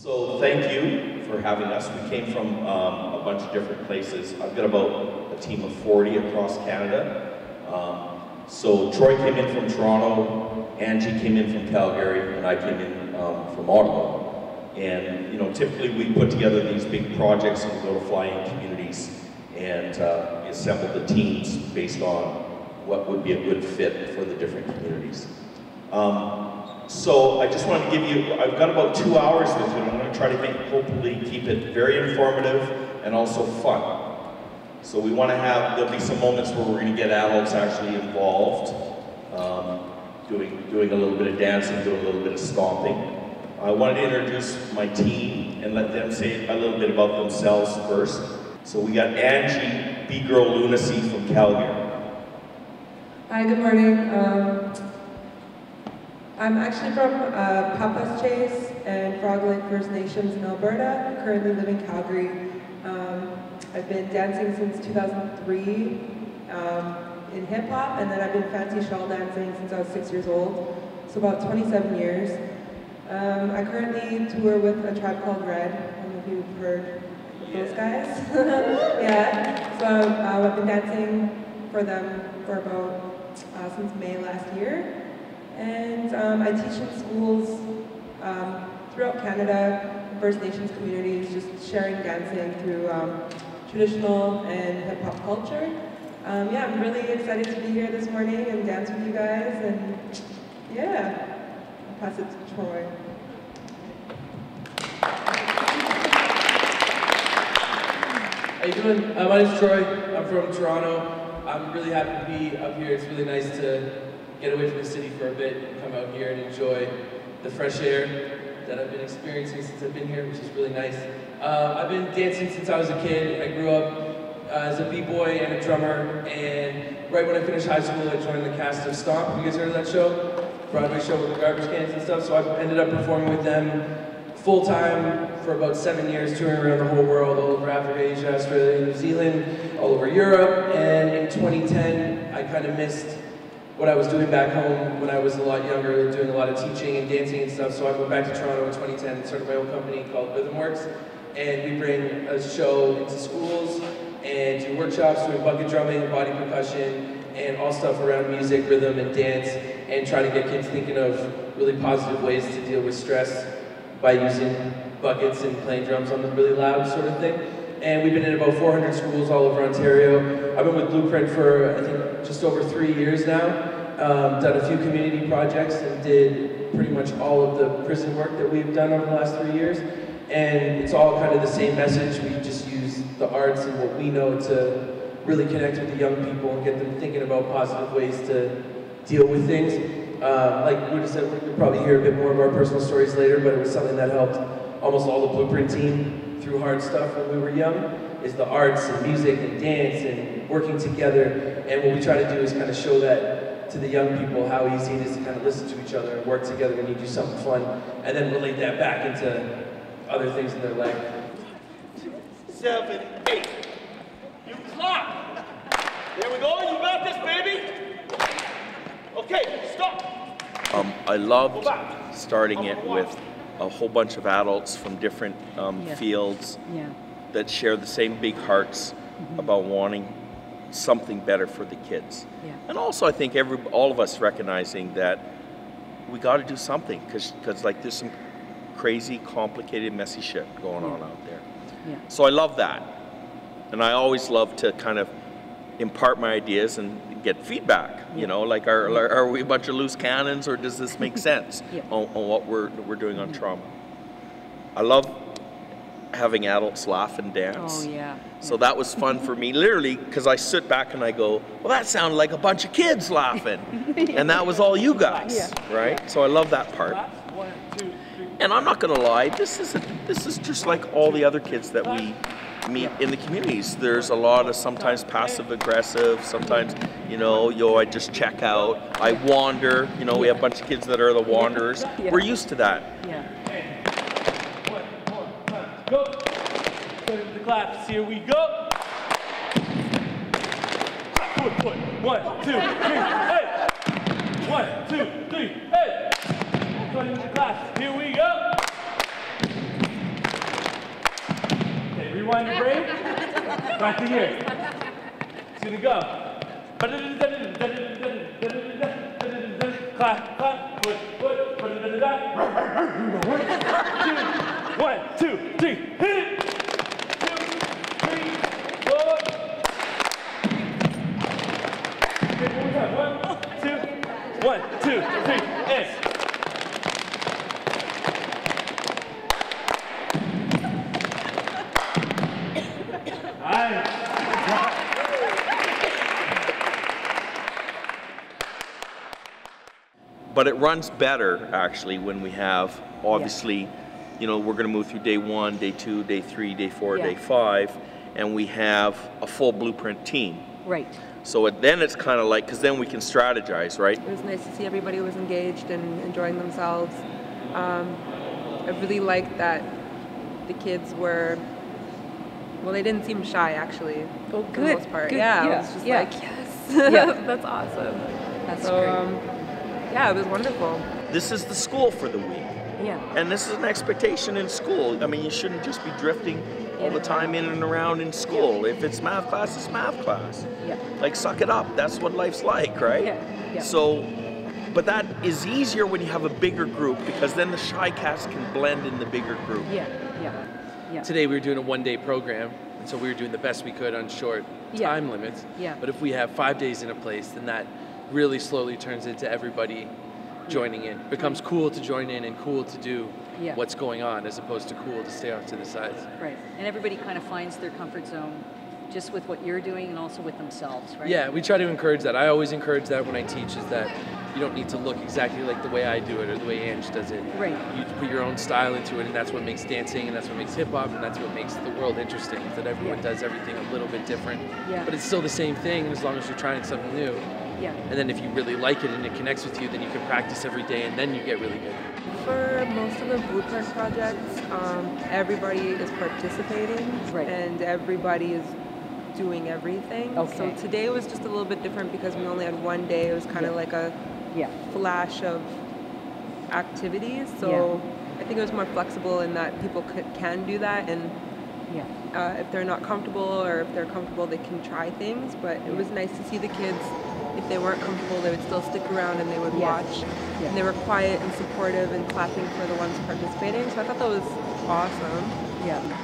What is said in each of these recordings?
So thank you for having us. We came from a bunch of different places. I've got about a team of 40 across Canada. So Troy came in from Toronto, Angie came in from Calgary, and I came in from Ottawa. And typically we put together these big projects and go to fly-in communities and assemble the teams based on what would be a good fit for the different communities. So I just wanted to give you, I've got about 2 hours with you, and I'm going to try to hopefully keep it very informative and also fun. So we want to have, there'll be some moments where we're going to get adults actually involved, doing a little bit of dancing, doing a little bit of stomping. I wanted to introduce my team and let them say a little bit about themselves first. So we got Angie, B-Girl Lunacy from Calgary. Hi, good morning. I'm actually from Papas Chase and Frog Lake First Nations in Alberta. I currently live in Calgary. I've been dancing since 2003 in hip hop, and then I've been fancy shawl dancing since I was 6 years old, so about 27 years. I currently tour with a tribe called Red. I don't know if you've heard of those guys. Yeah, so I've been dancing for them for about since May last year. And I teach in schools throughout Canada, First Nations communities, just sharing dancing through traditional and hip-hop culture. Yeah, I'm really excited to be here this morning and dance with you guys, and yeah, I'll pass it to Troy. How you doing? My name's Troy. I'm from Toronto. I'm really happy to be up here. It's really nice to get away from the city for a bit and come out here and enjoy the fresh air that I've been experiencing since I've been here, which is really nice. I've been dancing since I was a kid. I grew up as a b-boy and a drummer, and right when I finished high school, I joined the cast of Stomp. You guys heard of that show? Broadway show with the garbage cans and stuff. So I ended up performing with them full-time for about 7 years, touring around the whole world, all over Africa, Asia, Australia, New Zealand, all over Europe. And in 2010, I kind of missed what I was doing back home when I was a lot younger, doing a lot of teaching and dancing and stuff. So I went back to Toronto in 2010 and started my own company called Rhythmworks. And we bring a show into schools and do workshops doing bucket drumming, body percussion, and all stuff around music, rhythm, and dance, and try to get kids thinking of really positive ways to deal with stress by using buckets and playing drums on the really loud sort of thing. And we've been in about 400 schools all over Ontario. I've been with Blueprint for, I think, just over 3 years now. Done a few community projects and did pretty much all of the prison work that we've done over the last 3 years. And it's all kind of the same message. We just use the arts and what we know to really connect with the young people and get them thinking about positive ways to deal with things. Like we just said, we'll probably hear a bit more of our personal stories later, but it was something that helped almost all the Blueprint team through hard stuff when we were young, is the arts and music and dance and working together. And what we try to do is kind of show that to the young people, how easy it is to kind of listen to each other and work together when you do something fun, and then relate that back into other things in their life. 7, 8. You clap. There we go. You got this, baby. Okay, stop. I loved starting it with a whole bunch of adults from different fields that share the same big hearts about wanting something better for the kids. And also I think all of us recognizing that we got to do something because like there's some crazy, complicated, messy shit going on out there. So I love that. And I always love to kind of impart my ideas and get feedback, you know, like are we a bunch of loose cannons, or does this make sense on what we're doing on trauma? I love having adults laugh and dance. So that was fun for me, literally, because I sit back and I go, well, that sounded like a bunch of kids laughing. And that was all you guys, right? So I love that part. And I'm not gonna lie, this is just like all the other kids that we meet in the communities. There's a lot of sometimes passive aggressive, sometimes, you know, yo, I just check out, I wander, you know, we have a bunch of kids that are the wanderers. We're used to that. Go. The claps, here we go. Foot. 1, 2, 3, hey. 1, 2, 3, hey. Join the claps, here we go. find your brain? Back to here. It's gonna go. Clap, clap, foot, foot. 1, 2, 3, hit it! 2, 3, 4. Okay, one more time. 1, 2, 3, and. But it runs better, actually, when we have, obviously, you know, we're going to move through day 1, day 2, day 3, day 4, day 5, and we have a full blueprint team. Right. So then it's kind of like, because then we can strategize, right? It was nice to see everybody was engaged and enjoying themselves. I really liked that the kids were, well, they didn't seem shy, actually. Oh, for the most part. Good. Yeah, I was just like, yes, that's awesome. That's great. Yeah, it was wonderful. This is the school for the week. Yeah. And this is an expectation in school. I mean, you shouldn't just be drifting all the time in and around in school. If it's math class, it's math class. Yeah. Like, suck it up. That's what life's like, right? Yeah. So, but that is easier when you have a bigger group, because then the shy cats can blend in the bigger group. Yeah. Today we were doing a one-day program, and so we were doing the best we could on short time limits. Yeah. But if we have 5 days in a place, then that really slowly turns into everybody joining in. It becomes cool to join in and cool to do what's going on, as opposed to cool to stay off to the sides. Right. And everybody kind of finds their comfort zone just with what you're doing and also with themselves, right? Yeah, we try to encourage that. I always encourage that when I teach, is that you don't need to look exactly like the way I do it or the way Ange does it. Right. You put your own style into it, and that's what makes dancing, and that's what makes hip-hop, and that's what makes the world interesting, is that everyone does everything a little bit different. Yeah. But it's still the same thing, as long as you're trying something new. Yeah. And then if you really like it and it connects with you, then you can practice every day, and then you get really good. For most of the Blueprint projects, everybody is participating, and everybody is doing everything. Okay. So today was just a little bit different because we only had one day. It was kind of like a flash of activities. So I think it was more flexible in that people can do that, and if they're not comfortable, or if they're comfortable, they can try things. But it was nice to see the kids. If they weren't comfortable, they would still stick around and they would watch. And they were quiet and supportive and clapping for the ones participating. So I thought that was awesome.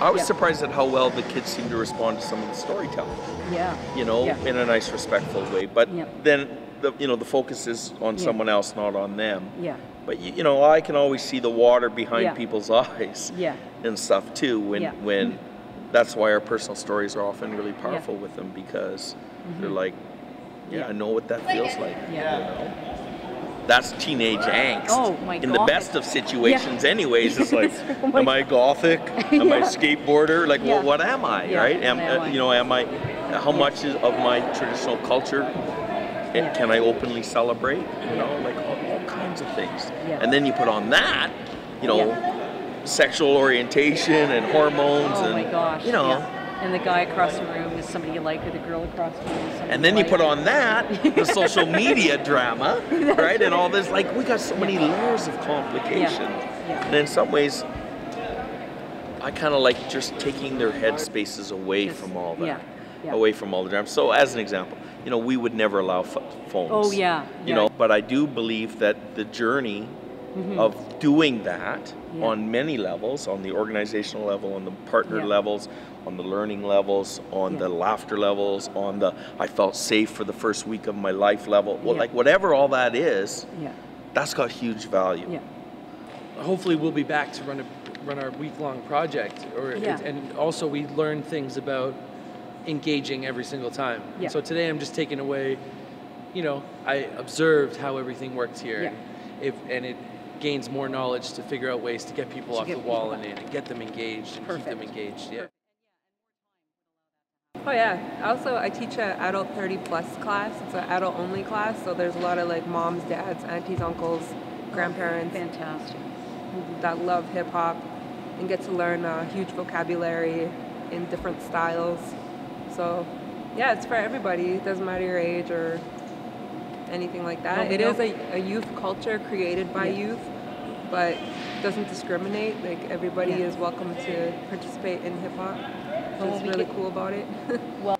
I was surprised at how well the kids seemed to respond to some of the storytelling. You know, in a nice, respectful way. But then, the focus is on someone else, not on them. But you know, I can always see the water behind people's eyes and stuff too. When that's why our personal stories are often really powerful with them, because they're like, I know what that feels like. You know? That's teenage angst. Oh my God. In the best of situations anyways, it's like, am I gothic? Am I skateboarder? Like, well, what am I, right? Am I, how much of my traditional culture can I openly celebrate? You know, like all kinds of things. And then you put on that, sexual orientation and hormones and, my gosh. you know. And the guy across the room is somebody you like, or the girl across the room is somebody and then you like. put on that, the social media drama, right? And all this, like, we got so many layers of complication. And in some ways, I kind of like just taking their head spaces away from all that, away from all the drama. So as an example, we would never allow phones. Oh, yeah. You know, but I do believe that the journey of doing that on many levels, on the organizational level, on the partner levels, on the learning levels, on the laughter levels, on the I felt safe for the first week of my life level, well, like whatever all that is, that's got huge value. Hopefully we'll be back to run our week-long project, and also we learn things about engaging every single time. So today I'm just taking away, I observed how everything worked here, and it gains more knowledge to figure out ways to get people off the wall and in, and get them engaged and keep them engaged. Oh yeah. Also, I teach an adult 30+ class. It's an adult only class, so there's a lot of like moms, dads, aunties, uncles, grandparents. Fantastic. That love hip hop and get to learn a huge vocabulary in different styles. So yeah, it's for everybody. It doesn't matter your age or anything like that. It is a youth culture created by youth, but doesn't discriminate. Like everybody is welcome to participate in hip hop. What's really cool about it. Well,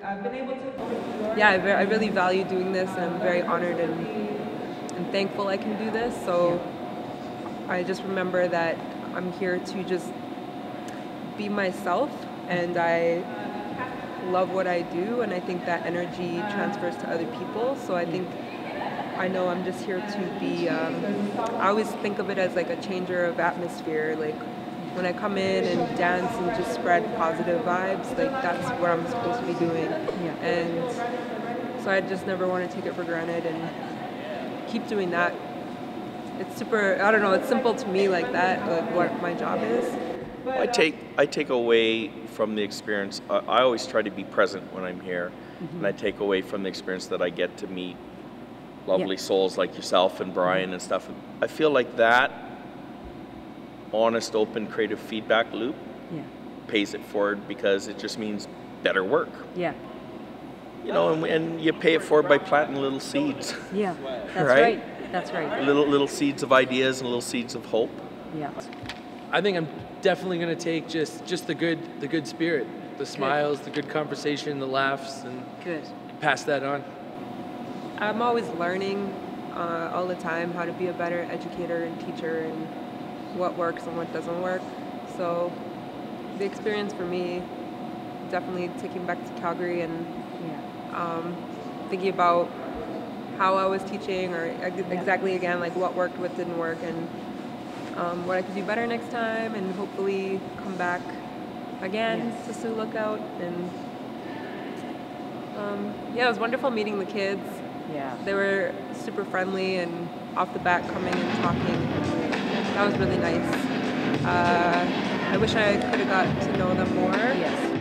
I've been able to. Yeah, I really value doing this, and I'm very honored and thankful I can do this. So I just remember that I'm here to just be myself, and I love what I do, and I think that energy transfers to other people. So I know I'm just here to be, I always think of it as like a changer of atmosphere. Like when I come in and dance and just spread positive vibes, like that's what I'm supposed to be doing. And so I just never want to take it for granted and keep doing that. It's super, I don't know, it's simple to me like that, like what my job is. I take away from the experience, I always try to be present when I'm here, and I take away from the experience that I get to meet lovely souls like yourself and Brian and stuff. I feel like that honest, open, creative feedback loop pays it forward, because it just means better work. Yeah. You know, and you pay it forward by planting little seeds. Yeah, that's right. That's right. Little seeds of ideas and little seeds of hope. Yeah. I think I'm definitely going to take just the good spirit, the smiles, the good conversation, the laughs, and pass that on. I'm always learning all the time how to be a better educator and teacher, and what works and what doesn't work. So the experience for me, definitely taking back to Calgary and thinking about how I was teaching, or exactly again, like what worked, what didn't work, and what I could do better next time, and hopefully come back again to Sioux Lookout. And it was wonderful meeting the kids. Yeah. They were super friendly and off the bat coming and talking. That was really nice. I wish I could have got to know them more. Yes.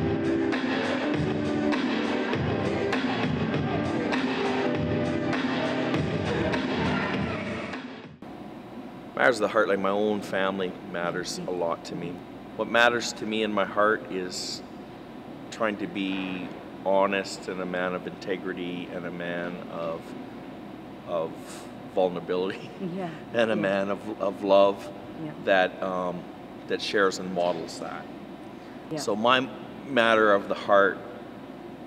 Matters of the heart, like my own family matters a lot to me. What matters to me in my heart is trying to be honest and a man of integrity and a man of vulnerability and a man of love that shares and models that. Yeah. So my matter of the heart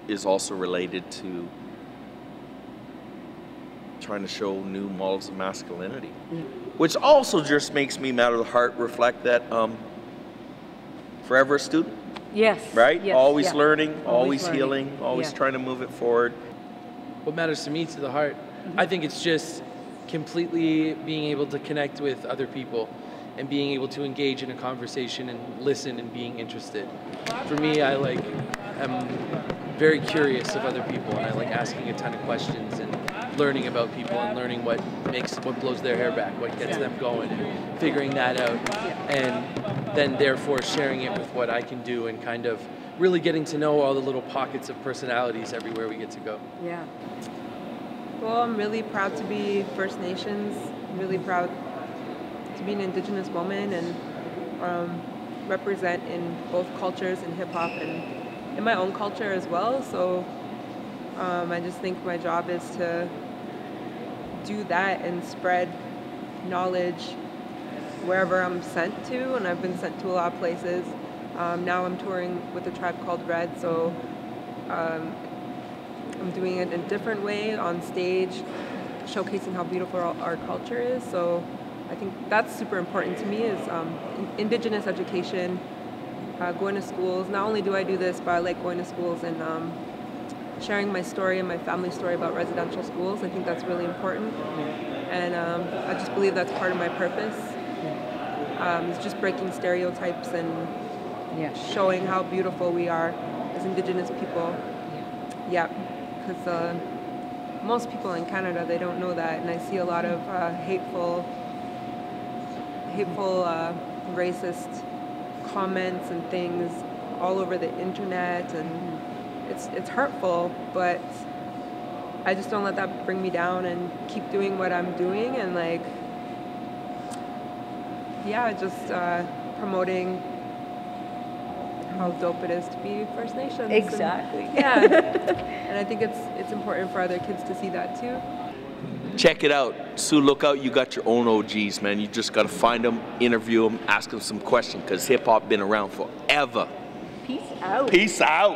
is also related to trying to show new models of masculinity, which also just makes me, matter of the heart, reflect that forever a student. Yes. Right? Yes. Always learning, always healing, always trying to move it forward. What matters to me, to the heart, I think it's just completely being able to connect with other people and being able to engage in a conversation and listen and being interested. For me, I am very curious of other people, and I like asking a ton of questions and learning about people and learning what blows their hair back, what gets them going, and figuring that out, and then therefore sharing it with what I can do, and kind of really getting to know all the little pockets of personalities everywhere we get to go. Yeah. Well, I'm really proud to be First Nations. I'm really proud to be an Indigenous woman and represent in both cultures, in hip hop and in my own culture as well. So I just think my job is to do that and spread knowledge wherever I'm sent to, and I've been sent to a lot of places. Now I'm touring with a tribe called Red, so I'm doing it in a different way on stage, showcasing how beautiful our culture is. So I think that's super important to me, is Indigenous education, going to schools. Not only do I do this, but I like going to schools and sharing my story and my family story about residential schools. I think that's really important. And I just believe that's part of my purpose. It's just breaking stereotypes and showing how beautiful we are as Indigenous people. Yeah, because most people in Canada, they don't know that, and I see a lot of hateful, racist comments and things all over the internet, and it's hurtful, but I just don't let that bring me down and keep doing what I'm doing, and just promoting how dope it is to be First Nations. Exactly. And, yeah. And I think it's important for other kids to see that too. Check it out. Sue, look out, you got your own OGs, man. You just got to find them, interview them, ask them some questions, because hip-hop been around forever. Peace out. Peace out.